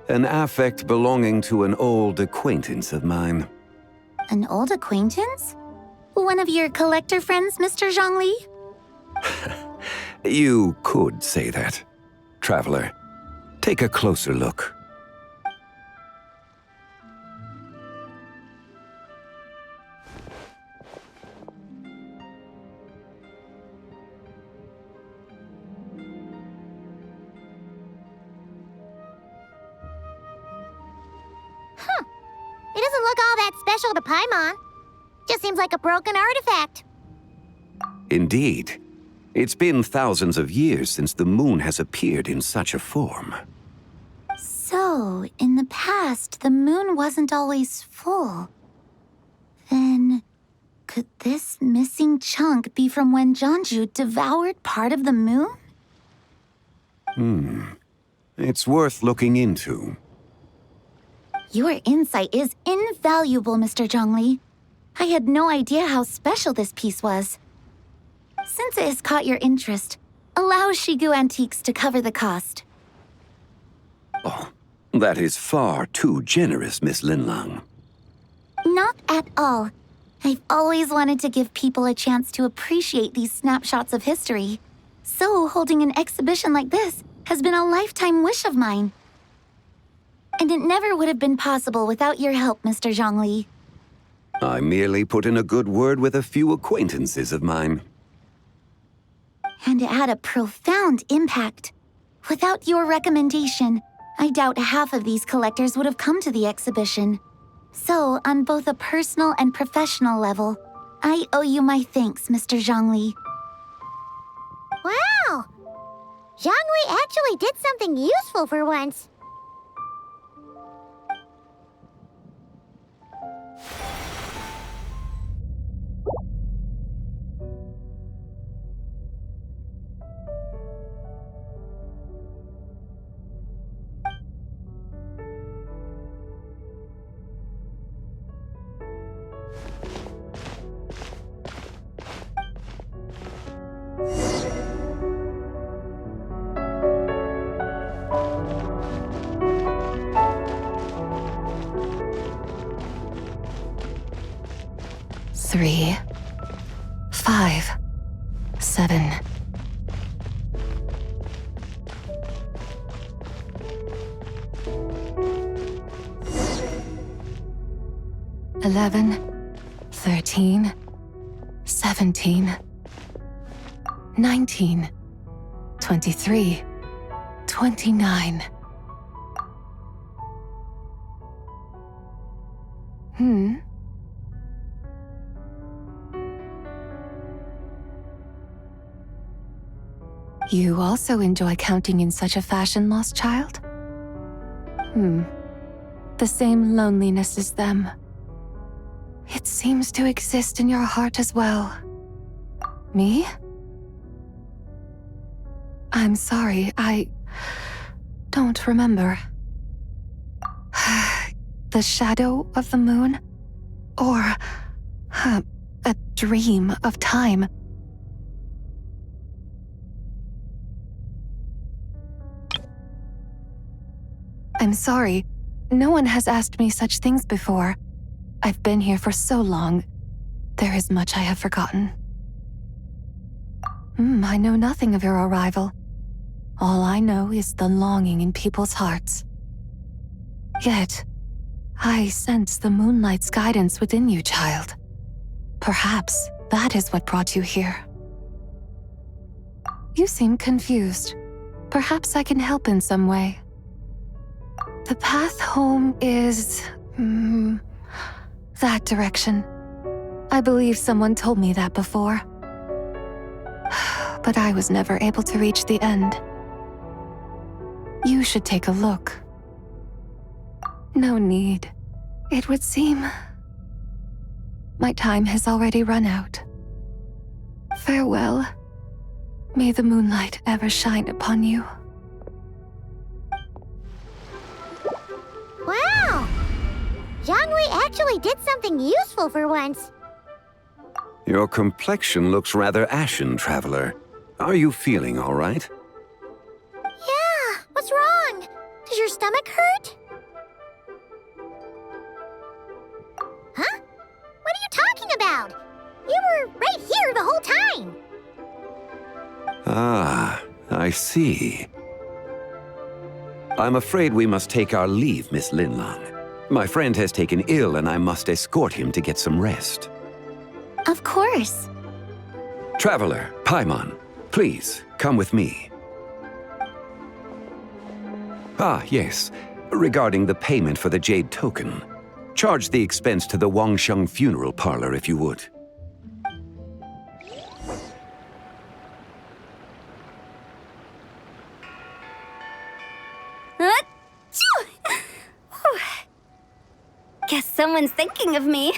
An affect belonging to an old acquaintance of mine. An old acquaintance? One of your collector friends, Mr. Zhongli? You could say that. Traveler, take a closer look. It doesn't look all that special to Paimon. Just seems like a broken artifact. Indeed. It's been thousands of years since the moon has appeared in such a form. So, in the past, the moon wasn't always full. Then, could this missing chunk be from when Zhongju devoured part of the moon? It's worth looking into. Your insight is invaluable, Mr. Zhongli. I had no idea how special this piece was. Since it has caught your interest, allow Qiqi Antiques to cover the cost. Oh, that is far too generous, Miss Linlang. Not at all. I've always wanted to give people a chance to appreciate these snapshots of history. So holding an exhibition like this has been a lifetime wish of mine. And it never would have been possible without your help, Mr. Zhongli. I merely put in a good word with a few acquaintances of mine. And it had a profound impact. Without your recommendation, I doubt half of these collectors would have come to the exhibition. So, on both a personal and professional level, I owe you my thanks, Mr. Zhongli. Wow! Zhongli actually did something useful for once. Three, 5, 7. $11, 13, 17, 19, 23, 29. You also enjoy counting in such a fashion, lost child? The same loneliness as them. It seems to exist in your heart as well. Me? I'm sorry, I don't remember. The shadow of the moon? Or a dream of time? I'm sorry. No one has asked me such things before. I've been here for so long. There is much I have forgotten. I know nothing of your arrival. All I know is the longing in people's hearts. Yet, I sense the moonlight's guidance within you, child. Perhaps that is what brought you here. You seem confused. Perhaps I can help in some way. The path home is... that direction. I believe someone told me that before. But I was never able to reach the end. You should take a look. No need. It would seem... My time has already run out. Farewell. May the moonlight ever shine upon you. Wow! Zhongli actually did something useful for once. Your complexion looks rather ashen, Traveler. Are you feeling all right? Yeah, what's wrong? Does your stomach hurt? Huh? What are you talking about? You were right here the whole time. Ah, I see. I'm afraid we must take our leave, Miss Linlang. My friend has taken ill and I must escort him to get some rest. Of course. Traveler, Paimon, please, come with me. Ah, yes. Regarding the payment for the Jade token. Charge the expense to the Wangsheng funeral parlor if you would. Guess someone's thinking of me.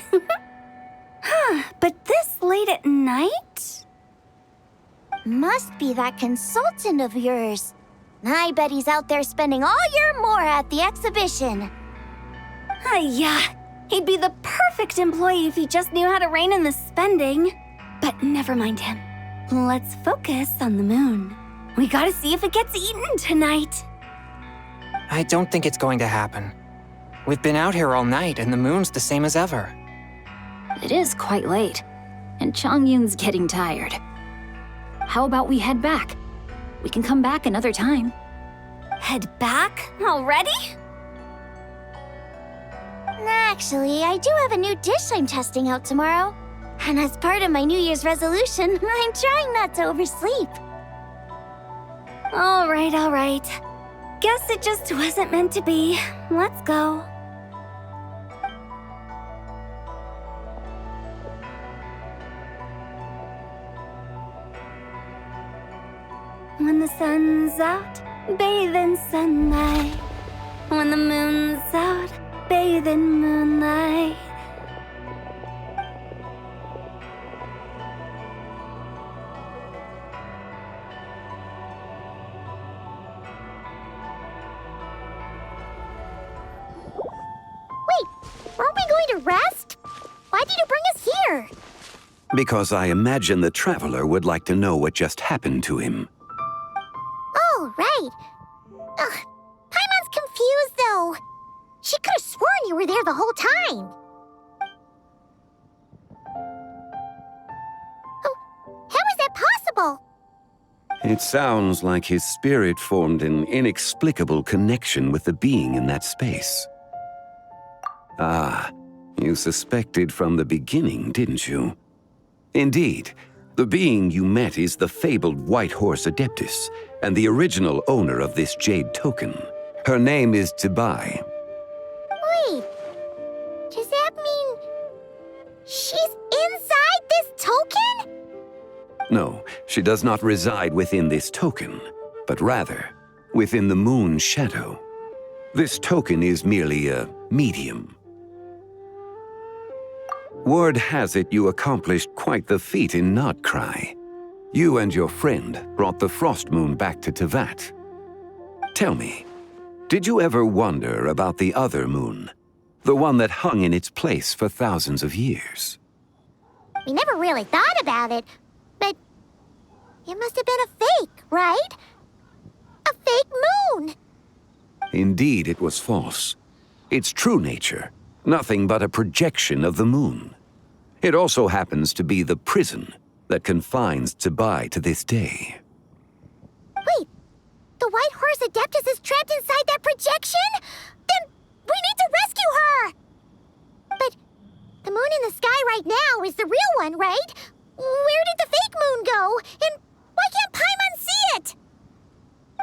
But this late at night? Must be that consultant of yours. I bet he's out there spending all year more at the exhibition. Yeah, he'd be the perfect employee if he just knew how to rein in the spending. But never mind him. Let's focus on the moon. We gotta see if it gets eaten tonight. I don't think it's going to happen. We've been out here all night and the moon's the same as ever. It is quite late, and Chongyun's getting tired. How about we head back? We can come back another time. Head back? Already? Actually, I do have a new dish I'm testing out tomorrow. And as part of my New Year's resolution, I'm trying not to oversleep. All right. Guess it just wasn't meant to be. Let's go. When the sun's out, bathe in sunlight. When the moon's out, bathe in moonlight. Aren't we going to rest? Why did you bring us here? Because I imagine the Traveler would like to know what just happened to him. Oh, right. Paimon's confused, though. She could have sworn you were there the whole time. Oh, how is that possible? It sounds like his spirit formed an inexplicable connection with the being in that space. Ah, you suspected from the beginning, didn't you? Indeed, the being you met is the fabled White Horse Adeptus, and the original owner of this Jade token. Her name is Zibai. Wait, does that mean she's inside this token? No, she does not reside within this token, but rather within the moon's shadow. This token is merely a medium. Word has it you accomplished quite the feat in Notcry. You and your friend brought the Frost Moon back to Tevat. Tell me, did you ever wonder about the other moon? The one that hung in its place for thousands of years? We never really thought about it, but it must have been a fake, right? A fake moon! Indeed, it was false. Its true nature, nothing but a projection of the moon. It also happens to be the prison that confines Zibai to this day. Wait, the White Horse Adeptus is trapped inside that projection? Then we need to rescue her! But the moon in the sky right now is the real one, right? Where did the fake moon go? And why can't Paimon see it?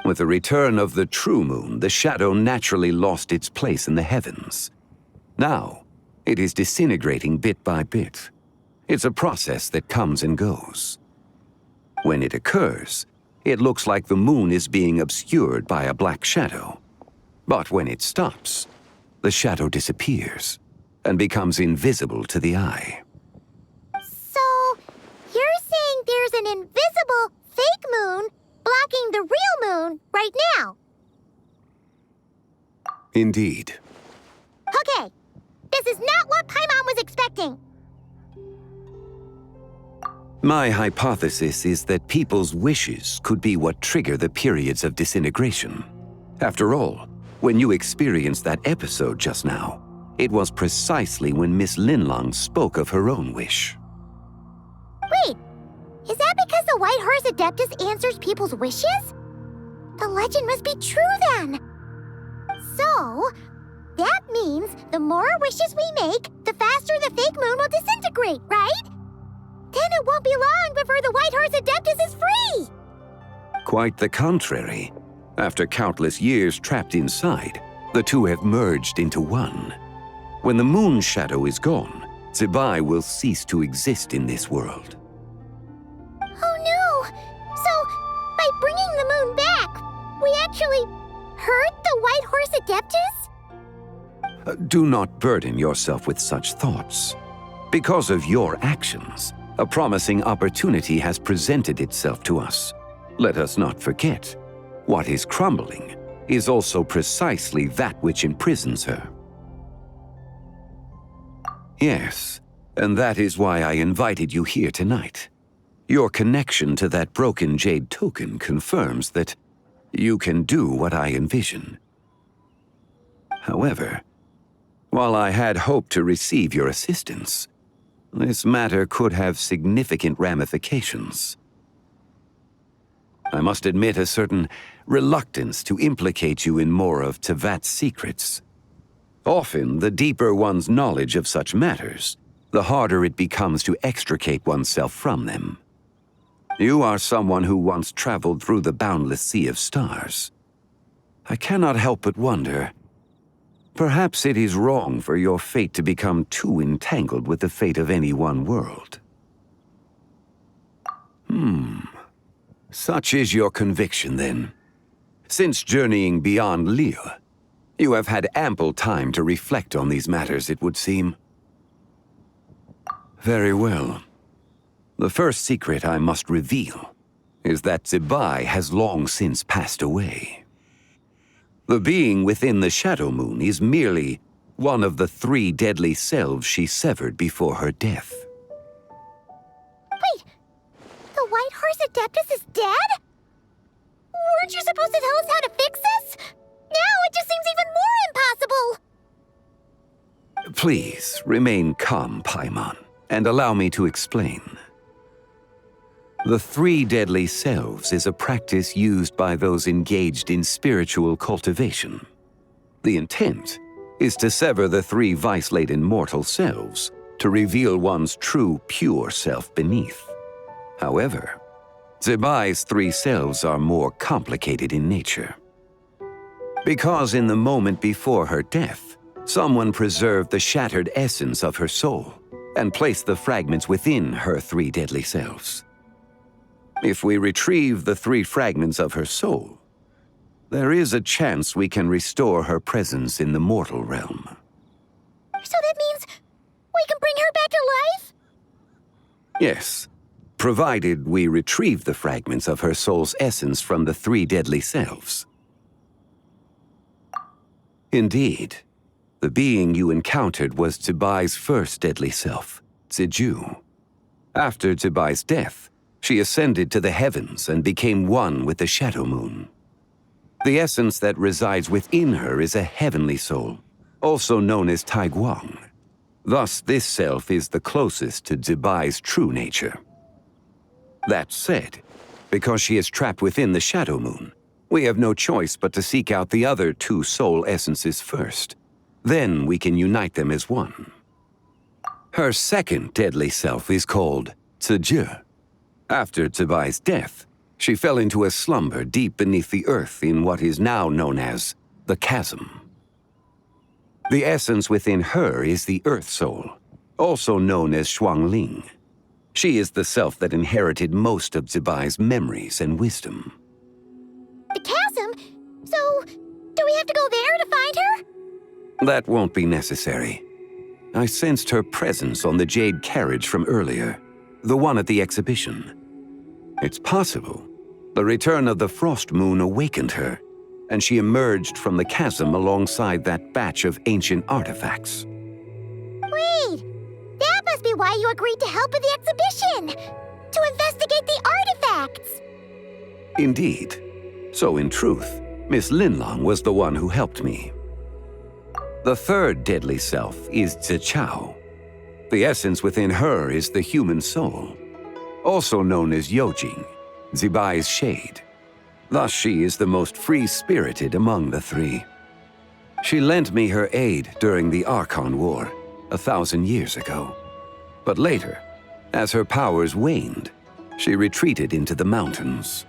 With the return of the true moon, the shadow naturally lost its place in the heavens. Now, it is disintegrating bit by bit. It's a process that comes and goes. When it occurs, it looks like the moon is being obscured by a black shadow. But when it stops, the shadow disappears and becomes invisible to the eye. think there's an invisible, fake moon blocking the real moon right now. Indeed. Okay, this is not what Paimon was expecting. My hypothesis is that people's wishes could be what trigger the periods of disintegration. After all, when you experienced that episode just now, it was precisely when Miss Linlang spoke of her own wish. Wait, is that because the White Horse Adeptus answers people's wishes? The legend must be true then. So, that means the more wishes we make, the faster the fake moon will disintegrate, right? Then it won't be long before the White Horse Adeptus is free! Quite the contrary. After countless years trapped inside, the two have merged into one. When the moon shadow is gone, Zibai will cease to exist in this world. Oh no! So, by bringing the moon back, we actually hurt the White Horse Adeptus? Do not burden yourself with such thoughts. Because of your actions, a promising opportunity has presented itself to us. Let us not forget, what is crumbling is also precisely that which imprisons her. Yes, and that is why I invited you here tonight. Your connection to that broken jade token confirms that you can do what I envision. However, while I had hoped to receive your assistance, this matter could have significant ramifications. I must admit a certain reluctance to implicate you in more of Tevat's secrets. Often, the deeper one's knowledge of such matters, the harder it becomes to extricate oneself from them. You are someone who once traveled through the boundless sea of stars. I cannot help but wonder, perhaps it is wrong for your fate to become too entangled with the fate of any one world. Such is your conviction, then. Since journeying beyond Liyue, you have had ample time to reflect on these matters, it would seem. Very well. The first secret I must reveal is that Zibai has long since passed away. The being within the Shadow Moon is merely one of the 3 deadly selves she severed before her death. Wait, the White Horse Adeptus is dead? Weren't you supposed to tell us how to fix this? Now it just seems even more impossible! Please, remain calm, Paimon, and allow me to explain. The 3 deadly selves is a practice used by those engaged in spiritual cultivation. The intent is to sever the 3 vice-laden mortal selves to reveal one's true, pure self beneath. However, Zibai's 3 selves are more complicated in nature. Because in the moment before her death, someone preserved the shattered essence of her soul and placed the fragments within her 3 deadly selves. If we retrieve the 3 fragments of her soul, there is a chance we can restore her presence in the mortal realm. So that means we can bring her back to life? Yes, provided we retrieve the fragments of her soul's essence from the 3 deadly selves. Indeed, the being you encountered was Zibai's first deadly self, Xingqiu. After Zibai's death, she ascended to the heavens and became one with the Shadow Moon. The essence that resides within her is a heavenly soul, also known as Taiguang. Thus, this self is the closest to Zibai's true nature. That said, because she is trapped within the Shadow Moon, we have no choice but to seek out the other 2 soul essences first. Then we can unite them as one. Her second deadly self is called Ziji. After Zibai's death, she fell into a slumber deep beneath the earth in what is now known as the Chasm. The essence within her is the Earth Soul, also known as Xiangling. She is the self that inherited most of Zibai's memories and wisdom. The chasm? So, do we have to go there to find her? That won't be necessary. I sensed her presence on the jade carriage from earlier, the one at the exhibition. It's possible. The return of the Frost Moon awakened her, and she emerged from the chasm alongside that batch of ancient artifacts. Wait! That must be why you agreed to help with the exhibition! To investigate the artifacts! Indeed. So in truth, Miss Linlang was the one who helped me. The third deadly self is Zibai. The essence within her is the human soul, also known as Yujing, Zibai's shade. Thus she is the most free-spirited among the three. She lent me her aid during the Archon War, 1,000 years ago. But later, as her powers waned, she retreated into the mountains.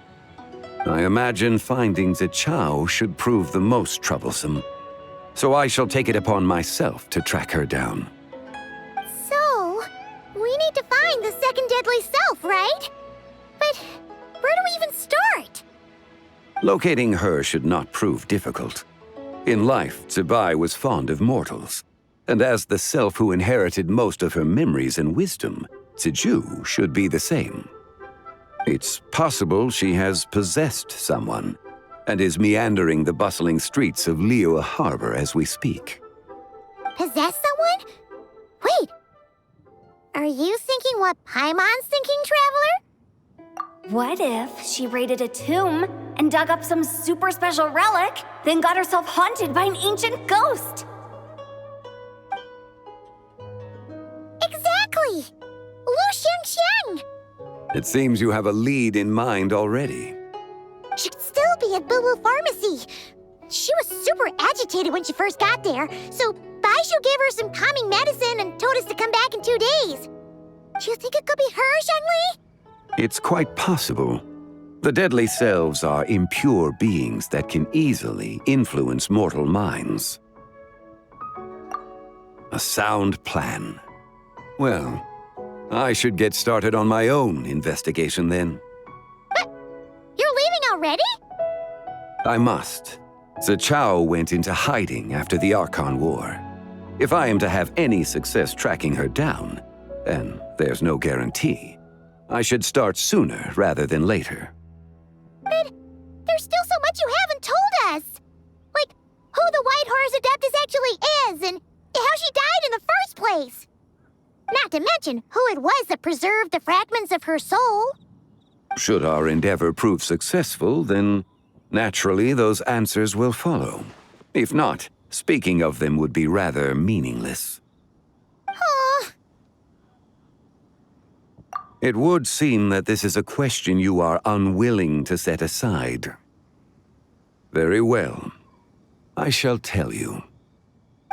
I imagine finding Zibai should prove the most troublesome, so I shall take it upon myself to track her down. So, we need to find the second deadly self, right? But where do we even start? Locating her should not prove difficult. In life, Zibai was fond of mortals, and as the self who inherited most of her memories and wisdom, Xingqiu should be the same. It's possible she has possessed someone, and is meandering the bustling streets of Liyue Harbor as we speak. Possess someone? Wait! Are you thinking what Paimon's thinking, Traveler? What if she raided a tomb and dug up some super special relic, then got herself haunted by an ancient ghost? Exactly! Xiangqiu! It seems you have a lead in mind already. She could still be at Bubu Pharmacy. She was super agitated when she first got there, so Baishu gave her some calming medicine and told us to come back in 2 days. Do you think it could be her, Xiangling? It's quite possible. The deadly selves are impure beings that can easily influence mortal minds. A sound plan. Well, I should get started on my own investigation then. But you're leaving already? I must. Zibai went into hiding after the Archon War. If I am to have any success tracking her down, and there's no guarantee, I should start sooner rather than later. But there's still so much you haven't told us! Like, who the White Horse Adeptus actually is, and how she died in the first place! Not to mention who it was that preserved the fragments of her soul. Should our endeavor prove successful, then naturally those answers will follow. If not, speaking of them would be rather meaningless. Aww. It would seem that this is a question you are unwilling to set aside. Very well. I shall tell you.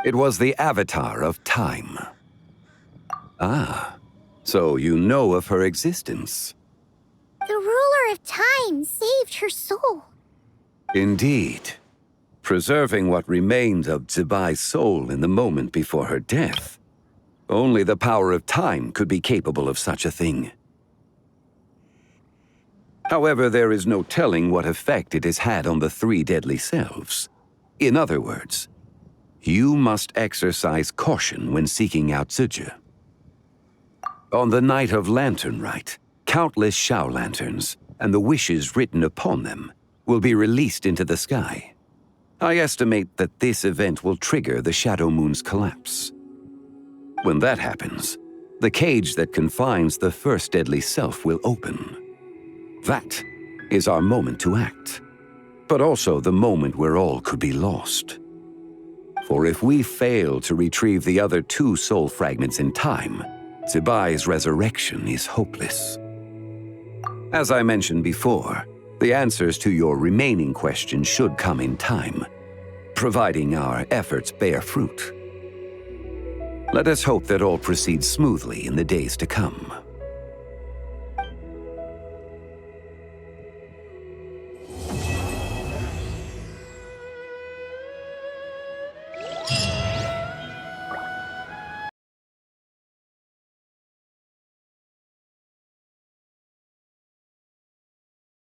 It was the Avatar of Time. Ah, so you know of her existence. The ruler of time saved her soul. Indeed. Preserving what remained of Zibai's soul in the moment before her death. Only the power of time could be capable of such a thing. However, there is no telling what effect it has had on the three deadly selves. In other words, you must exercise caution when seeking out Zhongli. On the night of Lanternlit, countless Xiao lanterns and the wishes written upon them will be released into the sky. I estimate that this event will trigger the Shadow Moon's collapse. When that happens, the cage that confines the first deadly self will open. That is our moment to act, but also the moment where all could be lost. For if we fail to retrieve the other two soul fragments in time, Zibai's resurrection is hopeless. As I mentioned before, the answers to your remaining questions should come in time, providing our efforts bear fruit. Let us hope that all proceeds smoothly in the days to come.